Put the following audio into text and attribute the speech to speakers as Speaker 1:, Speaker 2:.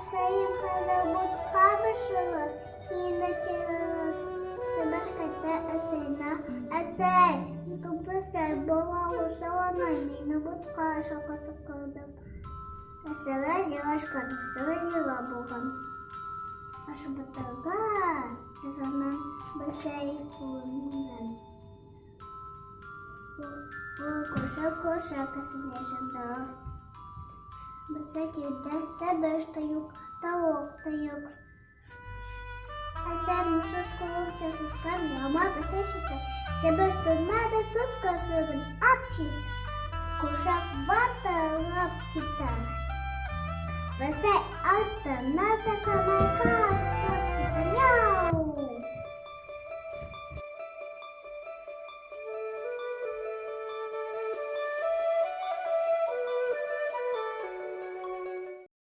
Speaker 1: sayın palamut karmaşalı. Yine kere sebeskette esena eser. Tupasel bola usalana yine but karşı kasıkladım. Mesela yavaş kadın, mesela yıla boğan. Aşı batırga, o zaman bir şey kullanılır. Bu koşa kısım yaşında. Mesela giden sebeş de yok, tavuk da yok. Sen bu söz kullanırken sus kalmıyor ama mesela şimdi sebeş durmada sus kalıyordum. Apçı. Kuşak var da lap gitar. Mesela altta nata kamay